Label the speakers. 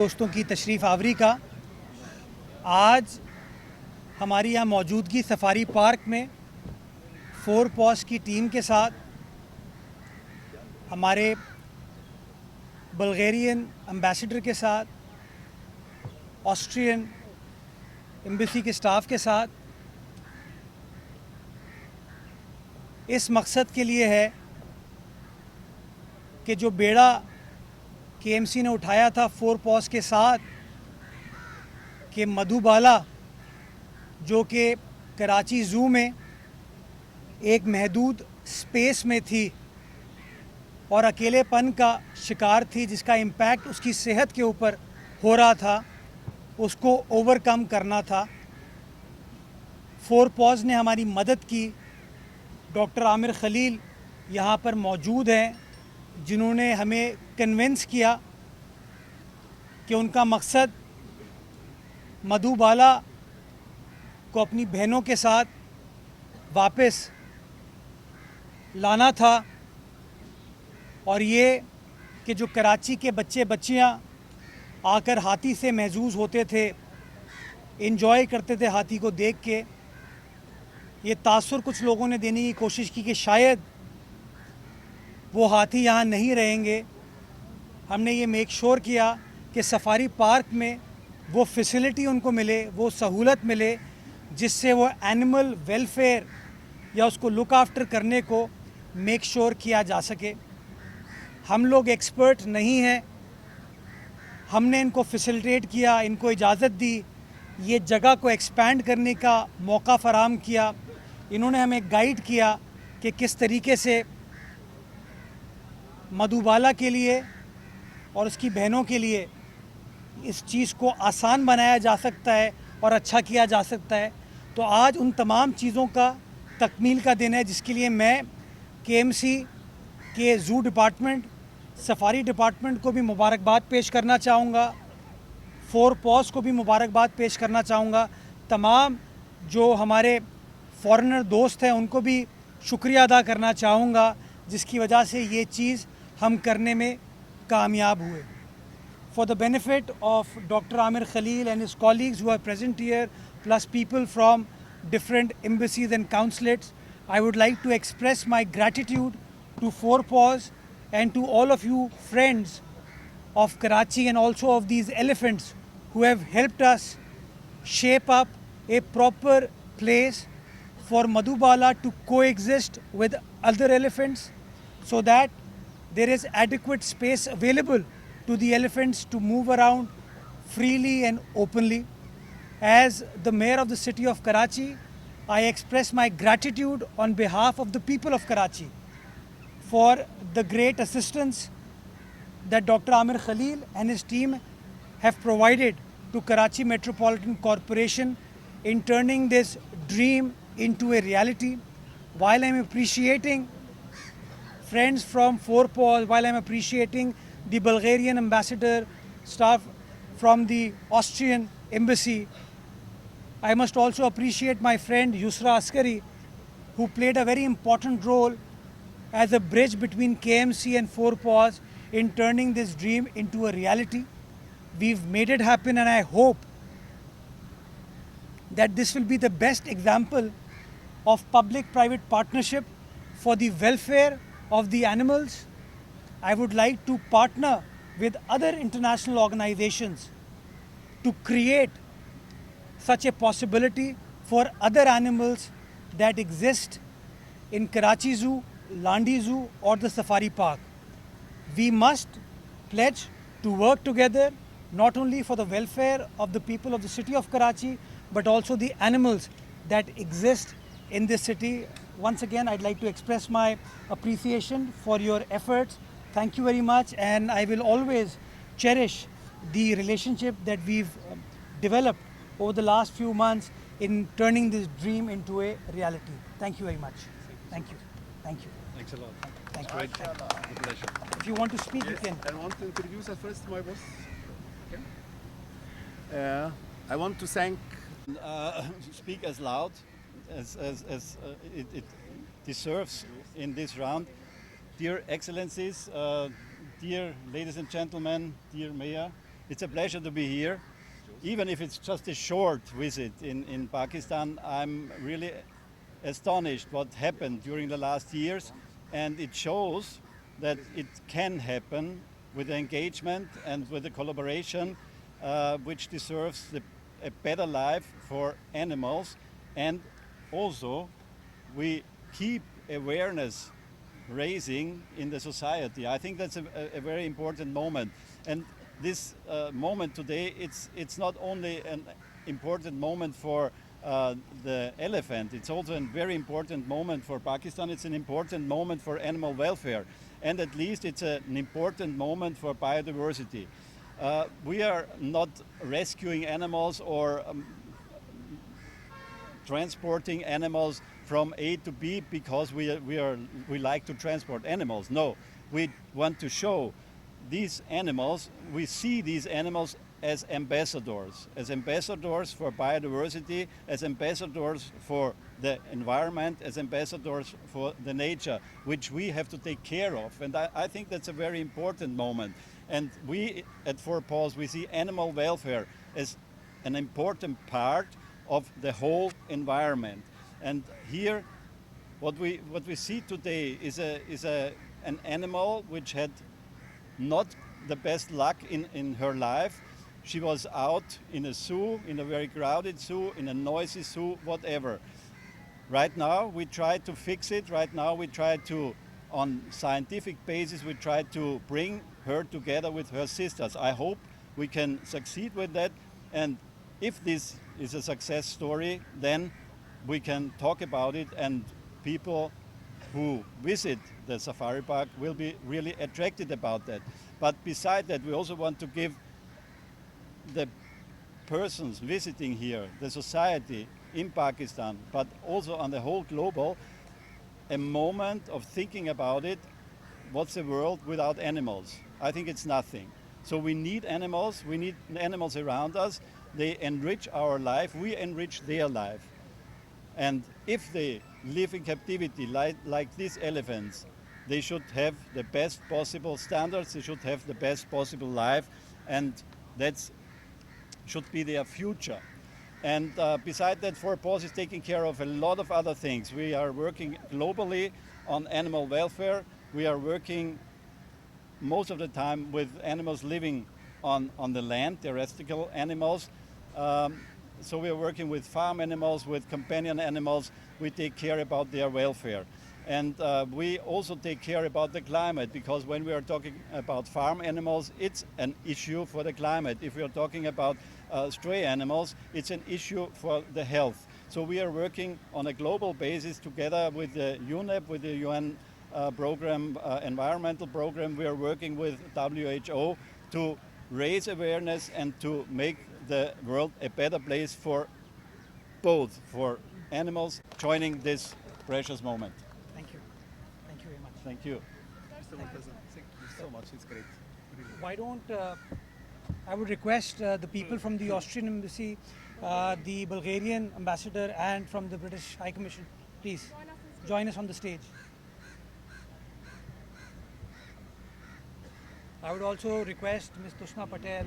Speaker 1: دوستوں کی تشریف آوری کا آج ہماری یہاں موجودگی سفاری پارک میں فور پوز کی ٹیم کے ساتھ ہمارے بلغیرین امبیسڈر کے ساتھ آسٹرین ایمبیسی کے سٹاف کے ساتھ اس مقصد کے لیے ہے کہ جو بیڑا کے ایم سی نے اٹھایا تھا فور پوز کے ساتھ کہ مدھوبالا جو کہ کراچی زو میں ایک محدود سپیس میں تھی اور اکیلے پن کا شکار تھی، جس کا امپیکٹ اس کی صحت کے اوپر ہو رہا تھا، اس کو اوور کم کرنا تھا۔ فور پوز نے ہماری مدد کی۔ ڈاکٹر عامر خلیل یہاں پر موجود ہیں، جنہوں نے ہمیں کنونس کیا کہ ان کا مقصد مدھوبالا کو اپنی بہنوں کے ساتھ واپس لانا تھا، اور یہ کہ جو کراچی کے بچے بچیاں آ کر ہاتھی سے محظوظ ہوتے تھے، انجوائے کرتے تھے ہاتھی کو دیکھ کے، یہ تاثر کچھ لوگوں نے دینے کی کوشش کی کہ شاید وہ ہاتھی یہاں نہیں رہیں گے۔ ہم نے یہ میک شور کیا کہ سفاری پارک میں وہ فیسلٹی ان کو ملے، وہ سہولت ملے جس سے وہ اینیمل ویلفیئر یا اس کو لک آفٹر کرنے کو میک شور کیا جا سکے۔ ہم لوگ ایکسپرٹ نہیں ہیں، ہم نے ان کو فیسلٹیٹ کیا، ان کو اجازت دی، یہ جگہ کو ایکسپینڈ کرنے کا موقع فراہم کیا۔ انہوں نے ہمیں گائیڈ کیا کہ کس طریقے سے مدھوبالا کے لیے اور اس کی بہنوں کے لیے اس چیز کو آسان بنایا جا سکتا ہے اور اچھا کیا جا سکتا ہے۔ تو آج ان تمام چیزوں کا تکمیل کا دن ہے، جس کے لیے میں کے ایم سی کے زو ڈپارٹمنٹ، سفاری ڈپارٹمنٹ کو بھی مبارکباد پیش کرنا چاہوں گا، فور پوز کو بھی مبارکباد پیش کرنا چاہوں گا، تمام جو ہمارے فارنر دوست ہیں ان کو بھی شکریہ ادا کرنا چاہوں گا، جس کی وجہ سے یہ چیز ہم کرنے میں کامیاب ہوئے۔ For the benefit of Dr. Amir Khalil and his colleagues who are present here, plus people from different embassies and consulates, I would like to express my gratitude to Four Paws and to all of you friends of Karachi and also of these elephants who have helped us shape up a proper place for Madhubala to coexist with other elephants, so that there is adequate space available to the elephants to move around freely and openly. As the mayor of the city of Karachi, I express my gratitude on behalf of the people of Karachi for the great assistance that Dr. Amir Khalil and his team have provided to Karachi Metropolitan Corporation in turning this dream into a reality. While I'm appreciating friends from Four Paws, while I'm appreciating the Bulgarian ambassador, staff from the Austrian embassy, I must also appreciate my friend Yusra Askari, who played a very important role as a bridge between KMC and Four Paws in turning this dream into a reality. We've made it happen, and I hope that this will be the best example of public-private partnership for the welfare of the animals. I would like to partner with other international organizations to create such a possibility for other animals that exist in Karachi Zoo, Landi Zoo or the Safari Park. We must pledge to work together not only for the welfare of the people of the city of Karachi, but also the animals that exist in this city. Once again, I'd like to express my appreciation for your efforts. Thank you very much, and I will always cherish the relationship that we've developed over the last few months in turning this dream into a reality. Thank you very much. Thank you. Thank you.
Speaker 2: Thanks a lot.
Speaker 1: Thank you.
Speaker 2: Right. A pleasure.
Speaker 1: If you want to speak,
Speaker 3: Yes,
Speaker 1: you can.
Speaker 3: I want to introduce at first my boss. Okay. I want to thank.
Speaker 2: Speak as loud as it deserves in this round. Dear Excellencies, dear ladies and gentlemen, dear Mayor, It's a pleasure to be here. Even if it's just a short visit in Pakistan, I'm really astonished what happened during the last years, and it shows that it can happen with the engagement and with the collaboration, which deserves a better life for animals, and also we keep awareness raising in the society. I think that's a very important moment. And this moment today, it's not only an important moment for the elephant, it's also a very important moment for Pakistan. It's an important moment for animal welfare. And at least it's an important moment for biodiversity. We are not rescuing animals or transporting animals from A to B because we like to transport animals. No, we want to show these animals, we see these animals as ambassadors for biodiversity, as ambassadors for the environment, as ambassadors for the nature, which we have to take care of. And I think that's a very important moment. And we at Four Paws, we see animal welfare as an important part of the whole environment. And here, what we see today is an animal which had not the best luck in her life. She was out in a zoo, in a very crowded zoo, in a noisy zoo, whatever. Right now, we try to fix it. Right now, we try to, on scientific basis, we try to bring her together with her sisters. I hope we can succeed with that. And if this is a success story, then we can talk about it, and people who visit the safari park will be really attracted about that. But beside that, we also want to give the persons visiting here, the society in Pakistan, but also on the whole global, a moment of thinking about it. What's the world without animals? I think it's nothing. So we need animals around us. They enrich our life, we enrich their life. And if they live in captivity like these elephants, they should have the best possible standards, they should have the best possible life, and that should be their future. And beside that, Four Paws is taking care of a lot of other things. We are working globally on animal welfare. We are working most of the time with animals living on the land, terrestrial animals. So we are working with farm animals, with companion animals. We take care about their welfare. And we also take care about the climate, because when we are talking about farm animals, it's an issue for the climate. If we are talking about stray animals, it's an issue for the health. So we are working on a global basis together with the UNEP, with the UN program, environmental program. We are working with WHO to raise awareness and to make the world a better place for both, for animals joining this precious moment.
Speaker 1: Thank you. Thank you very much.
Speaker 2: Thank you.
Speaker 3: Mr. Murtaza, thank you so much. It's great.
Speaker 1: Why don't I would request the people from the Austrian embassy, the Bulgarian ambassador, and from the British High Commission, please join us on the stage. I would also request Ms. Tushna Patel